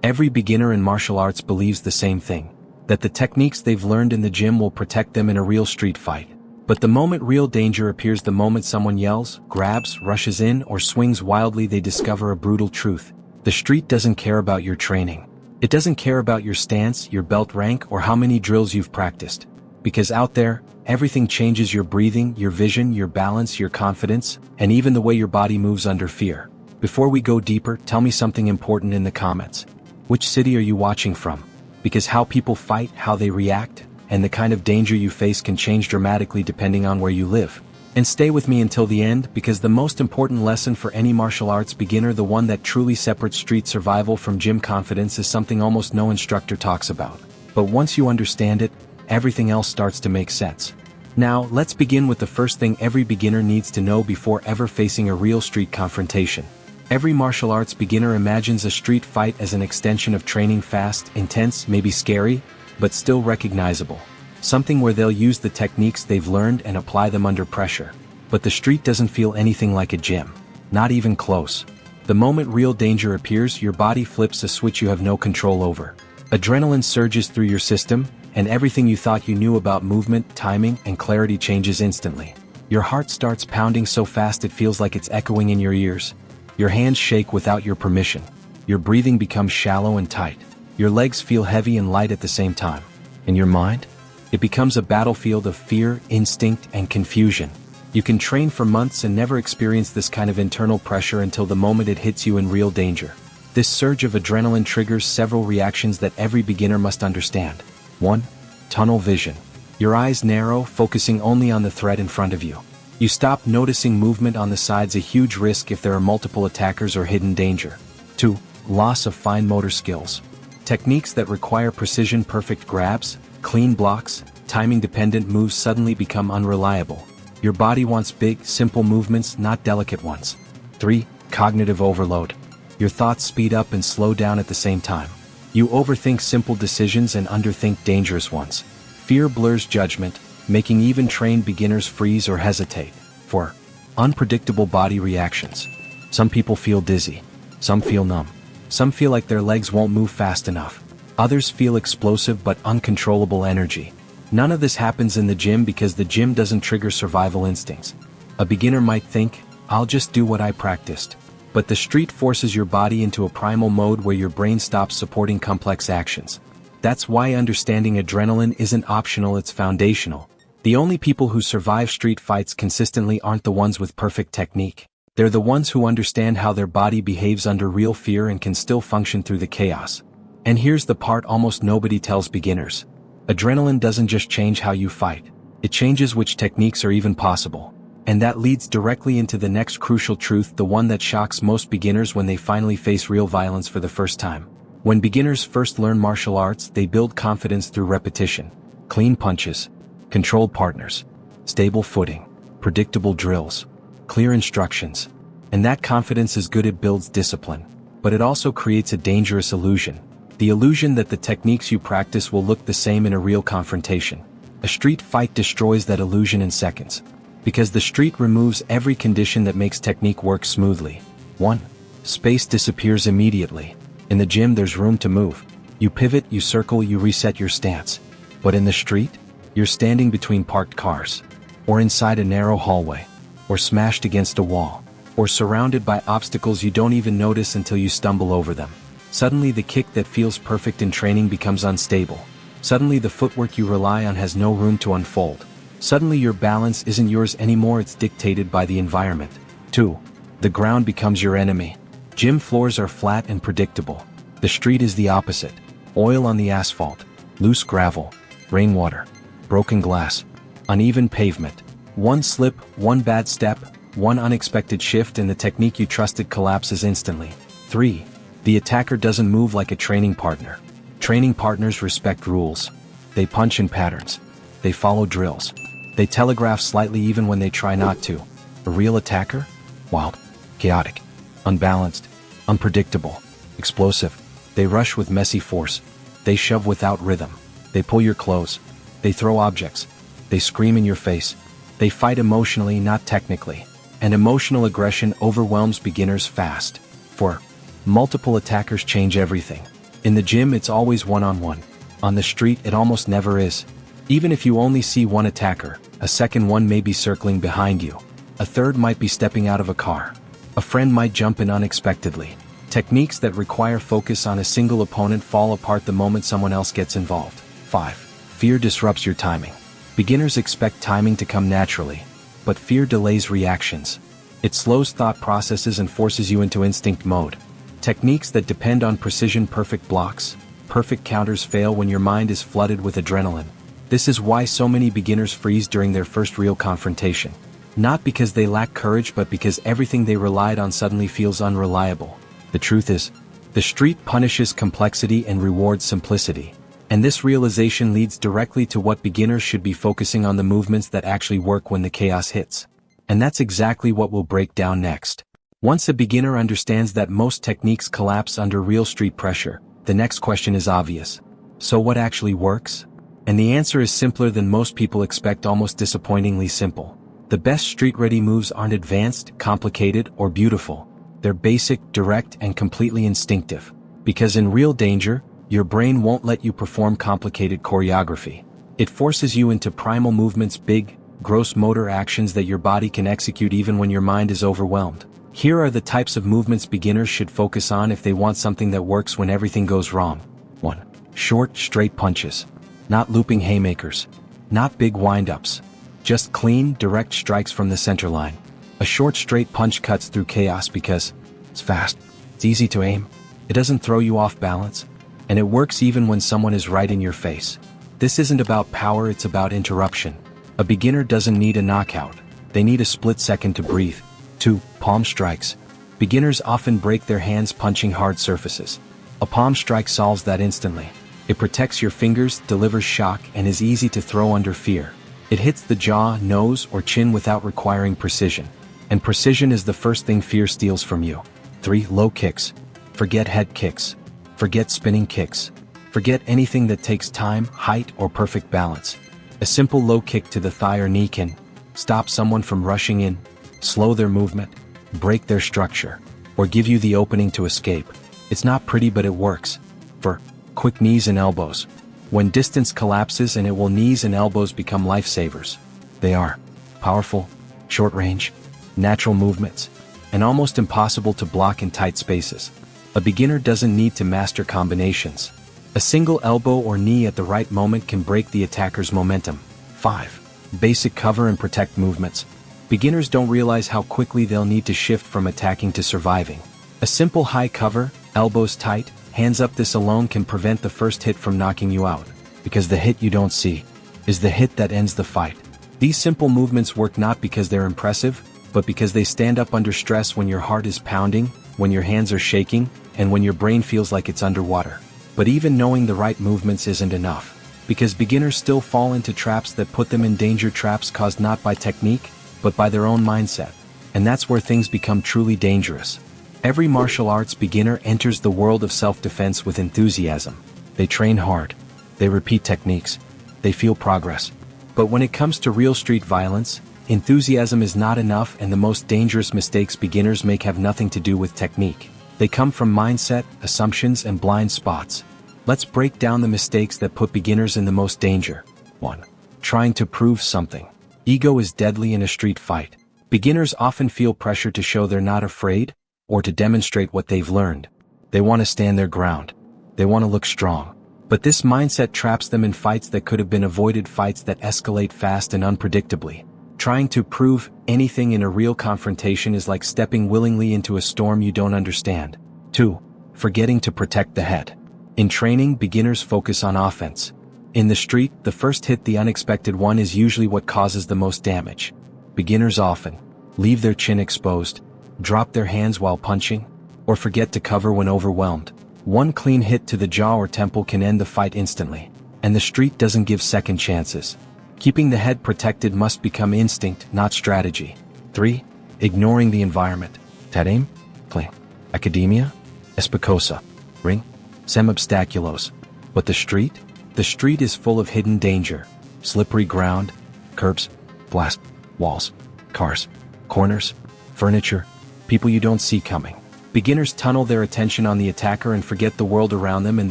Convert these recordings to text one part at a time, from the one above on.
Every beginner in martial arts believes the same thing, that the techniques they've learned in the gym will protect them in a real street fight. But the moment real danger appears, the moment someone yells, grabs, rushes in, or swings wildly, they discover a brutal truth. The street doesn't care about your training. It doesn't care about your stance, your belt rank, or how many drills you've practiced. Because out there, everything changes: your breathing, your vision, your balance, your confidence, and even the way your body moves under fear. Before we go deeper, tell me something important in the comments. Which city are you watching from? Because how people fight, how they react, and the kind of danger you face can change dramatically depending on where you live. And stay with me until the end, because the most important lesson for any martial arts beginner, the one that truly separates street survival from gym confidence, is something almost no instructor talks about. But once you understand it, everything else starts to make sense. Now, let's begin with the first thing every beginner needs to know before ever facing a real street confrontation. Every martial arts beginner imagines a street fight as an extension of training: fast, intense, maybe scary, but still recognizable. Something where they'll use the techniques they've learned and apply them under pressure. But the street doesn't feel anything like a gym. Not even close. The moment real danger appears, your body flips a switch you have no control over. Adrenaline surges through your system, and everything you thought you knew about movement, timing, and clarity changes instantly. Your heart starts pounding so fast it feels like it's echoing in your ears. Your hands shake without your permission. Your breathing becomes shallow and tight. Your legs feel heavy and light at the same time. And your mind? It becomes a battlefield of fear, instinct, and confusion. You can train for months and never experience this kind of internal pressure until the moment it hits you in real danger. This surge of adrenaline triggers several reactions that every beginner must understand. 1. Tunnel vision. Your eyes narrow, focusing only on the threat in front of you. You stop noticing movement on the sides, a huge risk if there are multiple attackers or hidden danger. 2. Loss of fine motor skills. Techniques that require precision, perfect grabs, clean blocks, timing-dependent moves suddenly become unreliable. Your body wants big, simple movements, not delicate ones. 3. Cognitive overload. Your thoughts speed up and slow down at the same time. You overthink simple decisions and underthink dangerous ones. Fear blurs judgment, making even trained beginners freeze or hesitate. 4. Unpredictable body reactions. Some people feel dizzy. Some feel numb. Some feel like their legs won't move fast enough. Others feel explosive but uncontrollable energy. None of this happens in the gym because the gym doesn't trigger survival instincts. A beginner might think, "I'll just do what I practiced." But the street forces your body into a primal mode where your brain stops supporting complex actions. That's why understanding adrenaline isn't optional, it's foundational. The only people who survive street fights consistently aren't the ones with perfect technique. They're the ones who understand how their body behaves under real fear and can still function through the chaos. And here's the part almost nobody tells beginners. Adrenaline doesn't just change how you fight. It changes which techniques are even possible. And that leads directly into the next crucial truth, the one that shocks most beginners when they finally face real violence for the first time. When beginners first learn martial arts, they build confidence through repetition. Clean punches, controlled partners, stable footing, predictable drills, clear instructions. And that confidence is good, it builds discipline. But it also creates a dangerous illusion. The illusion that the techniques you practice will look the same in a real confrontation. A street fight destroys that illusion in seconds. Because the street removes every condition that makes technique work smoothly. 1. Space disappears immediately. In the gym there's room to move. You pivot, you circle, you reset your stance. But in the street, you're standing between parked cars, or inside a narrow hallway, or smashed against a wall, or surrounded by obstacles you don't even notice until you stumble over them. Suddenly the kick that feels perfect in training becomes unstable. Suddenly the footwork you rely on has no room to unfold. Suddenly your balance isn't yours anymore, it's dictated by the environment. 2. The ground becomes your enemy. Gym floors are flat and predictable. The street is the opposite. Oil on the asphalt, loose gravel, rainwater, broken glass, uneven pavement. One slip, one bad step, one unexpected shift and the technique you trusted collapses instantly. 3. The attacker doesn't move like a training partner. Training partners respect rules. They punch in patterns. They follow drills. They telegraph slightly even when they try not to. A real attacker? Wild, chaotic, unbalanced, unpredictable, explosive. They rush with messy force. They shove without rhythm. They pull your clothes. They throw objects. They scream in your face. They fight emotionally, not technically. And emotional aggression overwhelms beginners fast. 4. Multiple attackers change everything. In the gym, it's always one-on-one. On the street, it almost never is. Even if you only see one attacker, a second one may be circling behind you. A third might be stepping out of a car. A friend might jump in unexpectedly. Techniques that require focus on a single opponent fall apart the moment someone else gets involved. 5. Fear disrupts your timing. Beginners expect timing to come naturally, but fear delays reactions. It slows thought processes and forces you into instinct mode. Techniques that depend on precision, perfect blocks, perfect counters fail when your mind is flooded with adrenaline. This is why so many beginners freeze during their first real confrontation. Not because they lack courage, but because everything they relied on suddenly feels unreliable. The truth is, the street punishes complexity and rewards simplicity. And this realization leads directly to what beginners should be focusing on: the movements that actually work when the chaos hits. And that's exactly what we'll break down next. Once a beginner understands that most techniques collapse under real street pressure, the next question is obvious. So what actually works? And the answer is simpler than most people expect, almost disappointingly simple. The best street-ready moves aren't advanced, complicated, or beautiful. They're basic, direct, and completely instinctive. Because in real danger, your brain won't let you perform complicated choreography. It forces you into primal movements, big, gross motor actions that your body can execute even when your mind is overwhelmed. Here are the types of movements beginners should focus on if they want something that works when everything goes wrong. 1. Short, straight punches. Not looping haymakers. Not big wind-ups. Just clean, direct strikes from the center line. A short, straight punch cuts through chaos because it's fast, it's easy to aim, it doesn't throw you off balance, and it works even when someone is right in your face. This isn't about power, it's about interruption. A beginner doesn't need a knockout. They need a split second to breathe. 2. Palm strikes. Beginners often break their hands punching hard surfaces. A palm strike solves that instantly. It protects your fingers, delivers shock, and is easy to throw under fear. It hits the jaw, nose, or chin without requiring precision. And precision is the first thing fear steals from you. 3. Low kicks. Forget head kicks. Forget spinning kicks. Forget anything that takes time, height, or perfect balance. A simple low kick to the thigh or knee can stop someone from rushing in, slow their movement, break their structure, or give you the opening to escape. It's not pretty, but it works. For quick knees and elbows. When distance collapses, and it will, knees and elbows become lifesavers. They are powerful, short range, natural movements, and almost impossible to block in tight spaces. A beginner doesn't need to master combinations. A single elbow or knee at the right moment can break the attacker's momentum. 5. Basic cover and protect movements. Beginners don't realize how quickly they'll need to shift from attacking to surviving. A simple high cover, elbows tight, hands up, this alone can prevent the first hit from knocking you out. Because the hit you don't see is the hit that ends the fight. These simple movements work not because they're impressive, but because they stand up under stress, when your heart is pounding, when your hands are shaking, and when your brain feels like it's underwater. But even knowing the right movements isn't enough, because beginners still fall into traps that put them in danger, traps caused not by technique, but by their own mindset. And that's where things become truly dangerous. Every martial arts beginner enters the world of self-defense with enthusiasm. They train hard. They repeat techniques. They feel progress. But when it comes to real street violence, enthusiasm is not enough, and the most dangerous mistakes beginners make have nothing to do with technique. They come from mindset, assumptions, and blind spots. Let's break down the mistakes that put beginners in the most danger. 1. Trying to prove something. Ego is deadly in a street fight. Beginners often feel pressure to show they're not afraid, or to demonstrate what they've learned. They want to stand their ground. They want to look strong. But this mindset traps them in fights that could have been avoided, fights that escalate fast and unpredictably. Trying to prove anything in a real confrontation is like stepping willingly into a storm you don't understand. 2. Forgetting to protect the head. In training, beginners focus on offense. In the street, the first hit, the unexpected one, is usually what causes the most damage. Beginners often leave their chin exposed, drop their hands while punching, or forget to cover when overwhelmed. One clean hit to the jaw or temple can end the fight instantly. And the street doesn't give second chances. Keeping the head protected must become instinct, not strategy. 3. Ignoring the environment. Tadim, Kling, Academia, Espicosa, Ring, Sem Obstaculos. But the street? The street is full of hidden danger. Slippery ground, curbs, blast, walls, cars, corners, furniture, people you don't see coming. Beginners tunnel their attention on the attacker and forget the world around them, and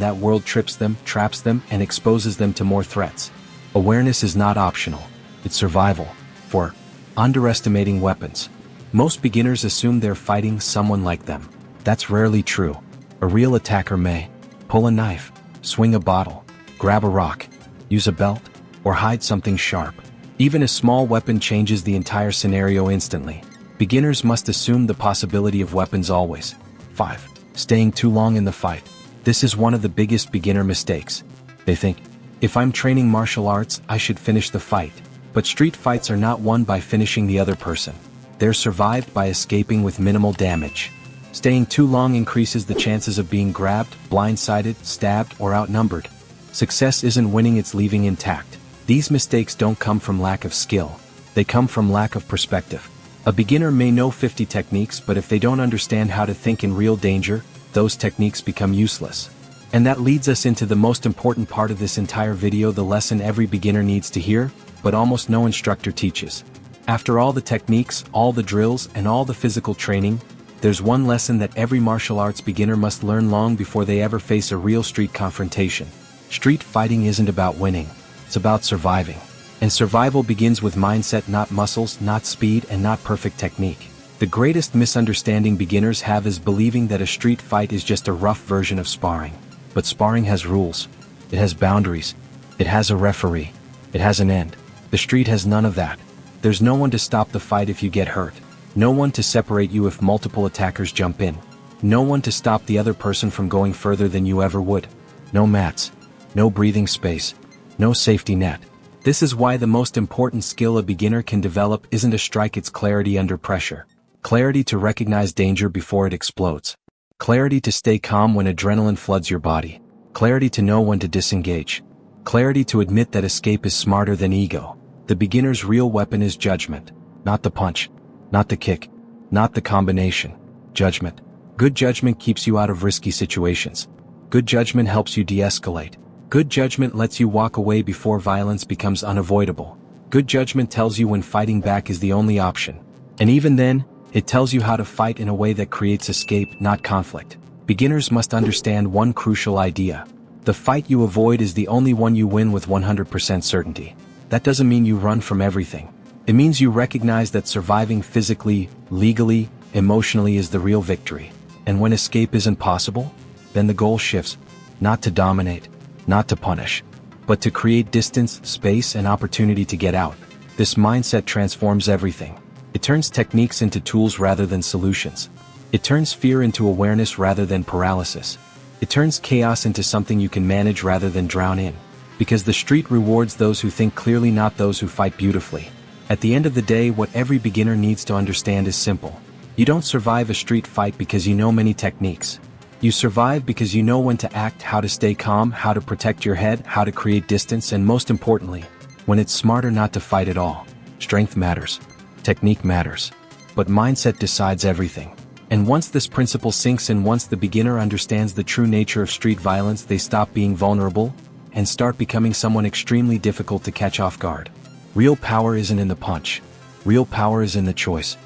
that world trips them, traps them, and exposes them to more threats. Awareness is not optional. It's survival. 4. Underestimating weapons. Most beginners assume they're fighting someone like them. That's rarely true. A real attacker may pull a knife, swing a bottle, grab a rock, use a belt, or hide something sharp. Even a small weapon changes the entire scenario instantly. Beginners must assume the possibility of weapons always. 5. Staying too long in the fight. This is one of the biggest beginner mistakes. They think, if I'm training martial arts, I should finish the fight. But street fights are not won by finishing the other person. They're survived by escaping with minimal damage. Staying too long increases the chances of being grabbed, blindsided, stabbed, or outnumbered. Success isn't winning, it's leaving intact. These mistakes don't come from lack of skill. They come from lack of perspective. A beginner may know 50 techniques, but if they don't understand how to think in real danger, those techniques become useless. And that leads us into the most important part of this entire video, the lesson every beginner needs to hear, but almost no instructor teaches. After all the techniques, all the drills, and all the physical training, there's one lesson that every martial arts beginner must learn long before they ever face a real street confrontation. Street fighting isn't about winning. It's about surviving. And survival begins with mindset, not muscles, not speed, and not perfect technique. The greatest misunderstanding beginners have is believing that a street fight is just a rough version of sparring. But sparring has rules. It has boundaries. It has a referee. It has an end. The street has none of that. There's no one to stop the fight if you get hurt. No one to separate you if multiple attackers jump in. No one to stop the other person from going further than you ever would. No mats. No breathing space. No safety net. This is why the most important skill a beginner can develop isn't a strike, it's clarity under pressure. Clarity to recognize danger before it explodes. Clarity to stay calm when adrenaline floods your body. Clarity to know when to disengage. Clarity to admit that escape is smarter than ego. The beginner's real weapon is judgment. Not the punch. Not the kick. Not the combination. Judgment. Good judgment keeps you out of risky situations. Good judgment helps you de-escalate. Good judgment lets you walk away before violence becomes unavoidable. Good judgment tells you when fighting back is the only option. And even then, it tells you how to fight in a way that creates escape, not conflict. Beginners must understand one crucial idea. The fight you avoid is the only one you win with 100% certainty. That doesn't mean you run from everything. It means you recognize that surviving physically, legally, emotionally is the real victory. And when escape isn't possible, then the goal shifts. Not to dominate, not to punish, but to create distance, space, and opportunity to get out. This mindset transforms everything. It turns techniques into tools rather than solutions. It turns fear into awareness rather than paralysis. It turns chaos into something you can manage rather than drown in. Because the street rewards those who think clearly, not those who fight beautifully. At the end of the day, what every beginner needs to understand is simple. You don't survive a street fight because you know many techniques. You survive because you know when to act, how to stay calm, how to protect your head, how to create distance, and most importantly, when it's smarter not to fight at all. Strength matters. Technique matters. But mindset decides everything. And once this principle sinks in, once the beginner understands the true nature of street violence, they stop being vulnerable and start becoming someone extremely difficult to catch off guard. Real power isn't in the punch. Real power is in the choice.